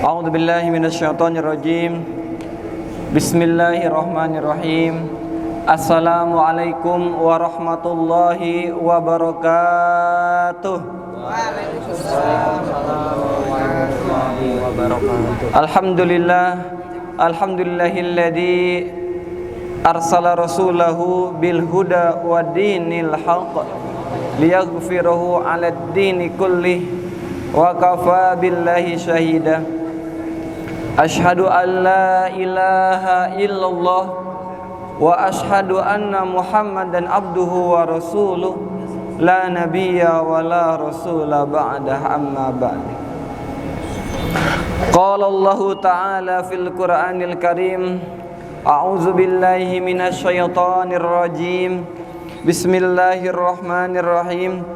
A'udzu billahi minasyaitonir rajim. Bismillahirrahmanirrahim. Assalamualaikum warahmatullahi wabarakatuh. Waalaikumsalam warahmatullahi wabarakatuh. Alhamdulillahilladzi arsala rasulahu bil huda wa dinil haqq liyaghfirahu 'alad dini kullih wa kafa billahi syahida. Asyhadu an la ilaha illallah wa asyhadu anna Muhammadan abduhu wa rasuluh la nabiyya wa la rasula ba'dah amma ba'd. Qala Allah ta'ala fil Qur'anil Karim, a'udzu billahi minasy syaithanir rajim. Bismillahirrahmanirrahim.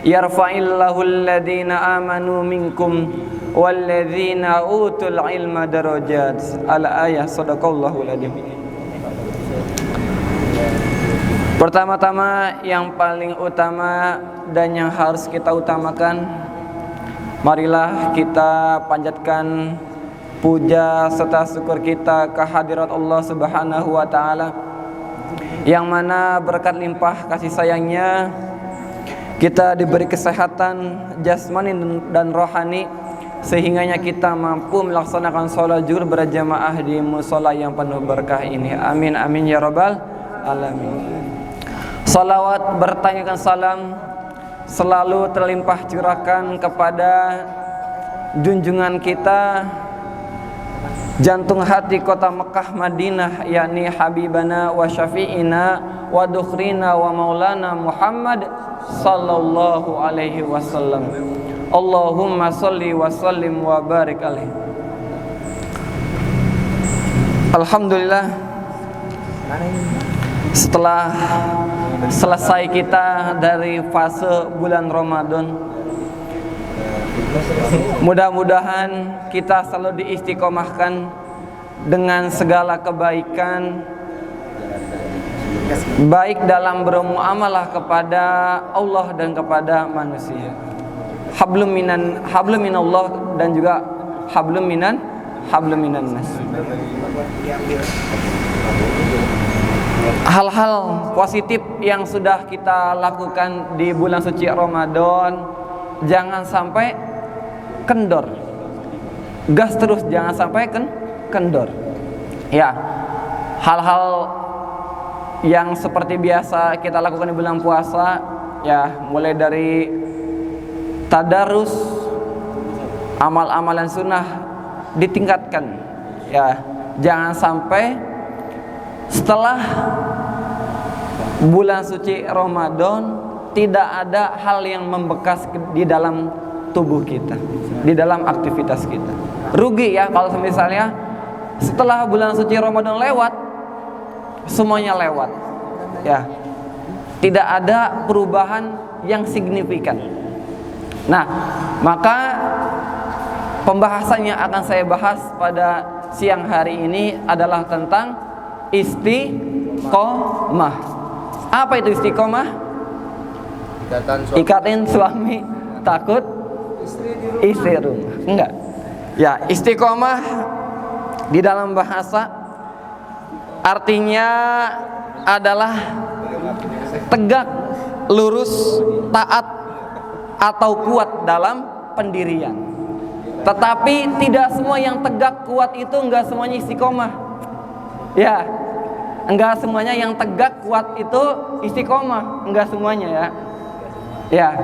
Yarfa'illahu alladhina amanu minkum walladzina utul ilma darajat. Al-ayah. Shadaqallahul adzim. Pertama-tama yang paling utama dan yang harus kita utamakan, marilah kita panjatkan puja serta syukur kita kehadirat Allah Subhanahu wa taala, yang mana berkat limpah kasih sayangnya kita diberi kesehatan jasmani dan rohani, sehingganya kita mampu melaksanakan sholat zuhur berjamaah di mushola yang penuh berkah ini. Amin amin ya rabbal alamin. Salawat bertanyakan salam selalu terlimpah curahkan kepada junjungan kita, jantung hati kota Mekah Madinah, yakni Habibana wa Syafi'ina wa Dukhrina wa Maulana Muhammad sallallahu alaihi wasallam. Allahumma salli wa sallim wa barik alaihi. Alhamdulillah, setelah selesai kita dari fase bulan Ramadan, mudah-mudahan kita selalu diistiqomahkan dengan segala kebaikan, baik dalam bermuamalah kepada Allah dan kepada manusia. Hablum minallah dan juga hablum minan nas. Hal-hal positif yang sudah kita lakukan di bulan suci Ramadan jangan sampai kendor. Gas terus, jangan sampai kendor. Ya, hal-hal yang seperti biasa kita lakukan di bulan puasa, ya, mulai dari tadarus, amal-amalan sunnah ditingkatkan. Ya, jangan sampai setelah bulan suci Ramadan tidak ada hal yang membekas di dalam tubuh kita, di dalam aktivitas kita. Rugi ya kalau misalnya setelah bulan suci Ramadan lewat, semuanya lewat. Ya, tidak ada perubahan yang signifikan. Nah, maka pembahasan yang akan saya bahas pada siang hari ini adalah tentang istiqomah. Apa itu istiqomah? Ikatin suami takut istri rumah. Enggak. Ya, istiqomah di dalam bahasa artinya adalah tegak, lurus, taat atau kuat dalam pendirian. Tetapi tidak semua yang tegak kuat itu enggak semuanya istiqomah. Ya, enggak semuanya yang tegak kuat itu istiqomah, enggak semuanya ya. Ya,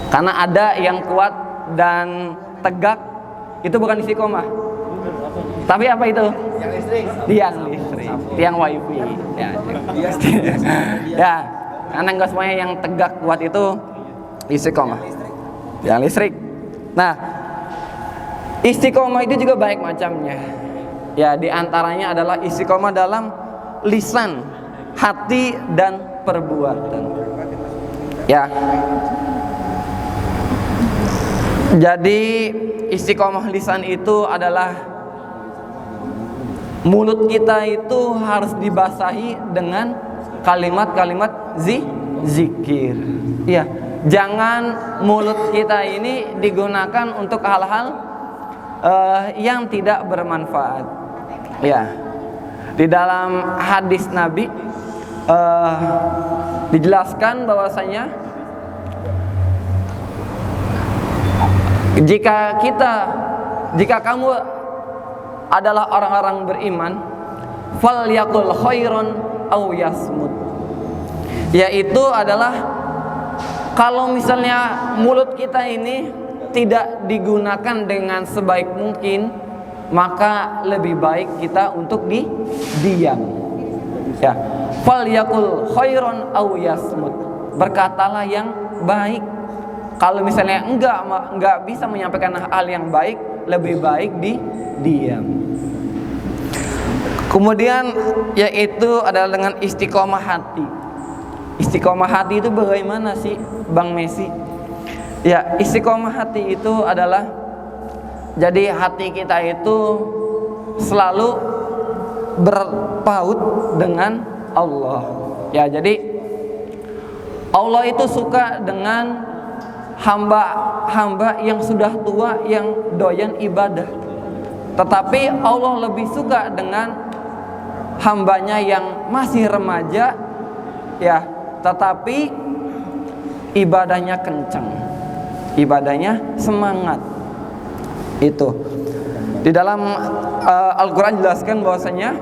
karena ada yang kuat dan tegak itu bukan istiqomah. Tapi apa itu? Tiang listrik, tiang wifi. Ya, ya, karena enggak semuanya yang tegak kuat itu istiqomah. Tiang listrik. Nah, istiqomah itu juga baik macamnya. Ya, di antaranya adalah istiqomah dalam lisan, hati dan perbuatan. Ya. Jadi istiqomah lisan itu adalah mulut kita itu harus dibasahi dengan kalimat-kalimat zikir. Ya, jangan mulut kita ini digunakan untuk hal-hal yang tidak bermanfaat. Ya, di dalam hadis Nabi dijelaskan bahwasanya jika kamu adalah orang-orang beriman, falyaqul khairan aw yasmut, yaitu adalah kalau misalnya mulut kita ini tidak digunakan dengan sebaik mungkin, maka lebih baik kita untuk diam. Ya, falyaqul khairan aw yasmut, berkatalah yang baik. Kalau misalnya enggak bisa menyampaikan hal yang baik, lebih baik diam. Kemudian yaitu adalah dengan istiqomah hati. Istiqomah hati itu bagaimana sih, Bang Messi? Ya, istiqomah hati itu adalah jadi hati kita itu selalu berpaut dengan Allah. Ya, jadi Allah itu suka dengan hamba yang sudah tua yang doyan ibadah. Tetapi Allah lebih suka dengan hambanya yang masih remaja, ya, tetapi ibadahnya kencang, ibadahnya semangat. Itu di dalam Al-Quran jelaskan bahwasanya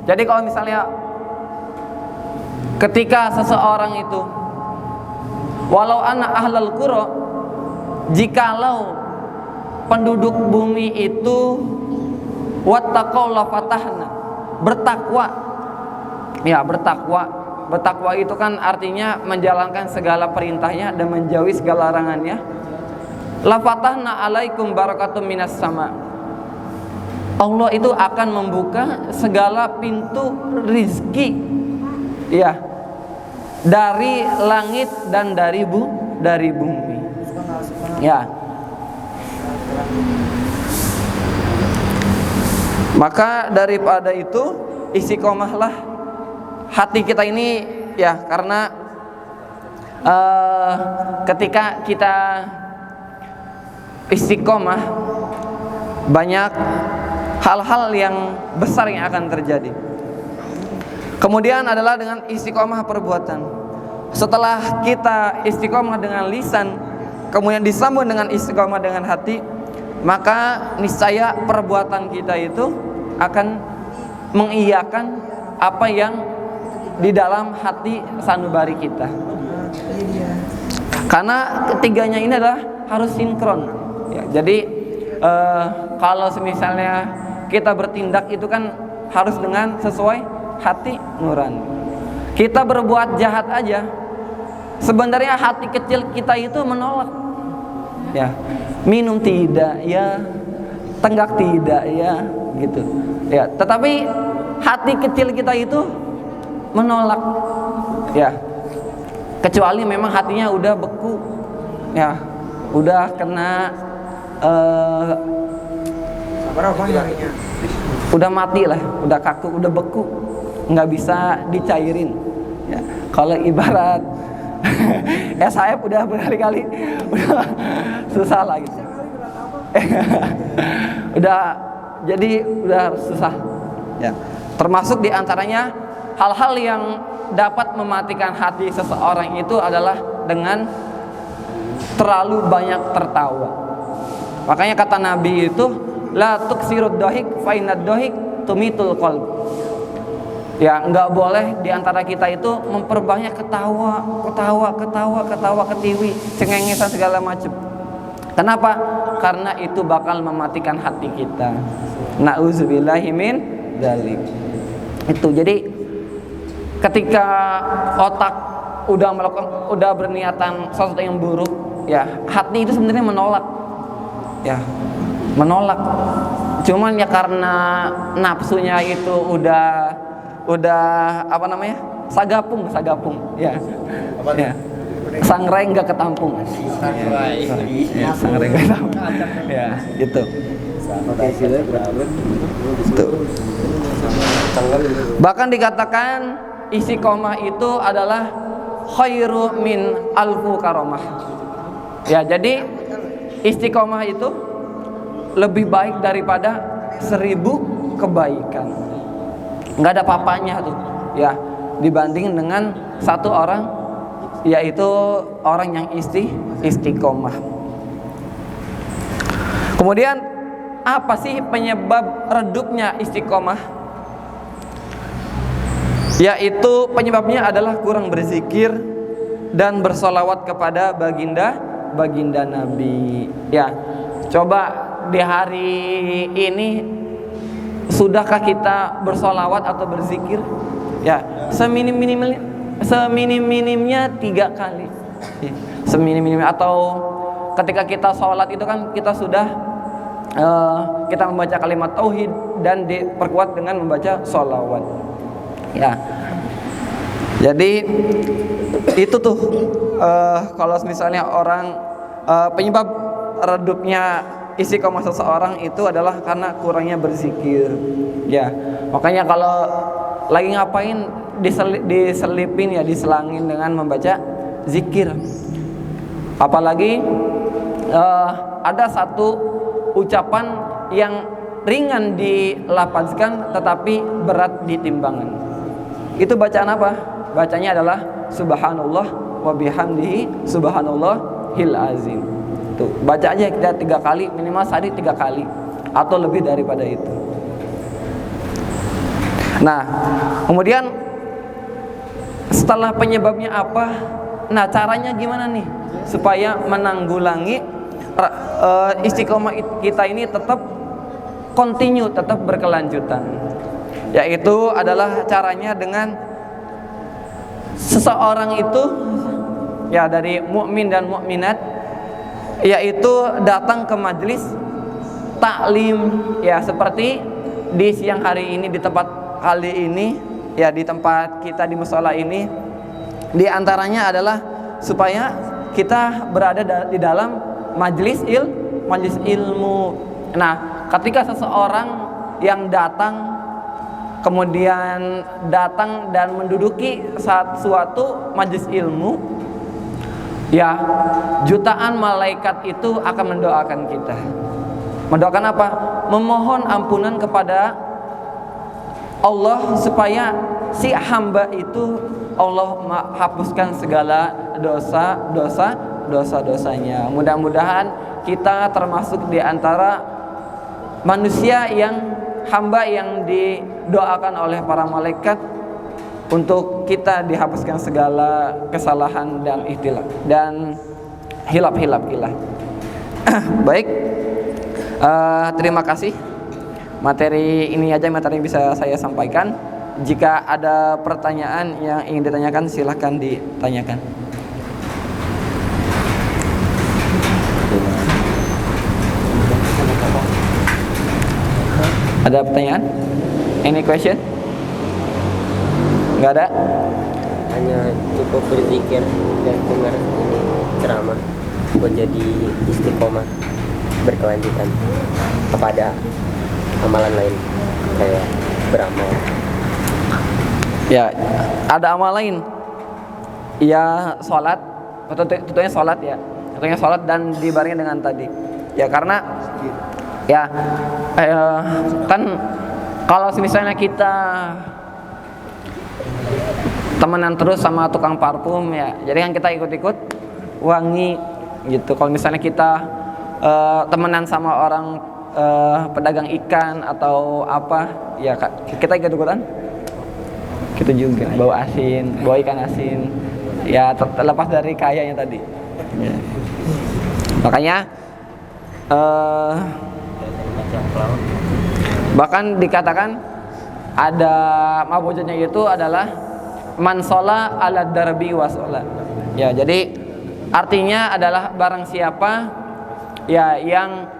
jadi kalau misalnya ketika seseorang itu walau anna ahlal qura, jikalau penduduk bumi itu wattaqau la fatahna, bertakwa. Ya, bertakwa itu kan artinya menjalankan segala perintahnya dan menjauhi segala larangannya. La fatahna alaikum barakatum minas sama, Allah itu akan membuka segala pintu rizki, ya, dari langit dan dari bumi. Ya. Maka daripada itu istiqomahlah hati kita ini, ya, karena ketika kita istiqomah banyak hal-hal yang besar yang akan terjadi. Kemudian adalah dengan istiqomah perbuatan. Setelah kita istiqomah dengan lisan, kemudian disambung dengan istiqomah dengan hati, maka niscaya perbuatan kita itu akan mengiyakan apa yang di dalam hati sanubari kita. Karena ketiganya ini adalah harus sinkron. Ya, jadi kalau misalnya kita bertindak itu kan harus dengan sesuai hati nurani. Kita berbuat jahat aja, sebenarnya hati kecil kita itu menolak. Ya, minum tidak, ya, tenggak tidak, ya, gitu. Ya, tetapi hati kecil kita itu menolak. Ya, kecuali memang hatinya udah beku, ya, udah kena udah mati lah, udah kaku, udah beku, nggak bisa dicairin. Ya, kalau ibarat saya udah berkali-kali udah susah lah gitu. udah susah. Ya, termasuk diantaranya hal-hal yang dapat mematikan hati seseorang itu adalah dengan terlalu banyak tertawa. Makanya kata Nabi itu la tuksirud dohik fa innad dohik tumitul qalb. Ya, nggak boleh diantara kita itu memperbanyak ketawa, ketiwi, cengengesan segala macam. Kenapa? Karena itu bakal mematikan hati kita. Nauzubillahi min dzalik. Itu jadi ketika otak udah berniatan sesuatu yang buruk, ya, hati itu sebenarnya menolak. Ya, menolak. Cuman ya karena nafsunya itu udah apa namanya, sagapung, ya, ya, sangrai nggak ketampung, ya, sangrai nggak ketampung, ya, gitu. Bahkan dikatakan istiqomah itu adalah khairu min alfu karamah. Ya, jadi istiqomah itu lebih baik daripada 1000 kebaikan. Nggak ada papanya tuh, ya, dibanding dengan satu orang, yaitu orang yang istiqomah. Kemudian apa sih penyebab redupnya istiqomah? Yaitu penyebabnya adalah kurang berzikir dan bersolawat kepada baginda Nabi. Ya, coba di hari ini sudahkah kita bersolawat atau berzikir? Ya, seminim-minimnya 3 kali. Seminim-minimnya, atau ketika kita sholat itu kan kita sudah kita membaca kalimat tauhid dan diperkuat dengan membaca sholawat. Ya, jadi itu tuh kalau misalnya orang penyebab redupnya istiqomah seseorang itu adalah karena kurangnya berzikir. Ya, makanya kalau lagi ngapain diselipin, ya, diselangin dengan membaca zikir. Apalagi ada satu ucapan yang ringan dilafazkan tetapi berat di timbangan. Itu bacaan apa? Bacanya adalah subhanallah wa bihamdihi subhanallahil azim. Tuh, baca aja kita 3 kali, minimal sehari 3 kali atau lebih daripada itu. Nah, kemudian setelah penyebabnya apa? Nah, caranya gimana nih supaya menanggulangi istiqomah kita ini tetap continue, tetap berkelanjutan? Yaitu adalah caranya dengan seseorang itu, ya, dari mukmin dan mukminat, yaitu datang ke majelis taklim, ya, seperti di siang hari ini, di tempat kali ini, ya, di tempat kita di mushola ini. Di antaranya adalah supaya kita berada di dalam majelis ilmu. Nah, ketika seseorang yang datang kemudian datang dan menduduki suatu majelis ilmu, ya, jutaan malaikat itu akan mendoakan kita. Mendoakan apa? Memohon ampunan kepada Allah supaya si hamba itu Allah hapuskan segala dosanya. Mudah-mudahan kita termasuk di antara manusia yang hamba yang didoakan oleh para malaikat untuk kita dihapuskan segala kesalahan dan ikhtilaf dan hilaf-hilaf kita. Baik, terima kasih. Materi ini aja materi yang bisa saya sampaikan. Jika ada pertanyaan yang ingin ditanyakan, silahkan ditanyakan. Ada pertanyaan? Any question? Nggak ada? Hanya cukup berzikir dan dengar ini ceramah buat jadi istiqomah berkelanjutan kepada amalan lain kayak beramal. Ya, ada amal lain. Ya, sholat. Tentunya sholat, ya. Tentunya sholat dan dibarengi dengan tadi. Ya, karena ya kan kalau misalnya kita temenan terus sama tukang parfum, ya, jadi kan kita ikut-ikut wangi gitu. Kalau misalnya kita temenan sama orang pedagang ikan atau apa, ya, kita ikut-ikutan gitu juga, bau asin, bau ikan asin, ya, terlepas dari kayanya tadi, ya. Makanya bahkan dikatakan ada mabujudnya itu adalah man shola ala darbi wa shola. Ya, jadi artinya adalah barang siapa, ya, yang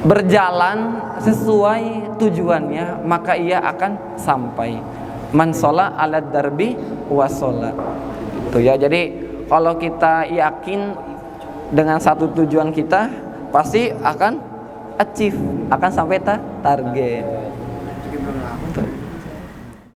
berjalan sesuai tujuannya maka ia akan sampai. Man shola ala darbi wa shola. Tuh, ya, jadi kalau kita yakin dengan satu tujuan kita, pasti akan achieve, akan sampai target.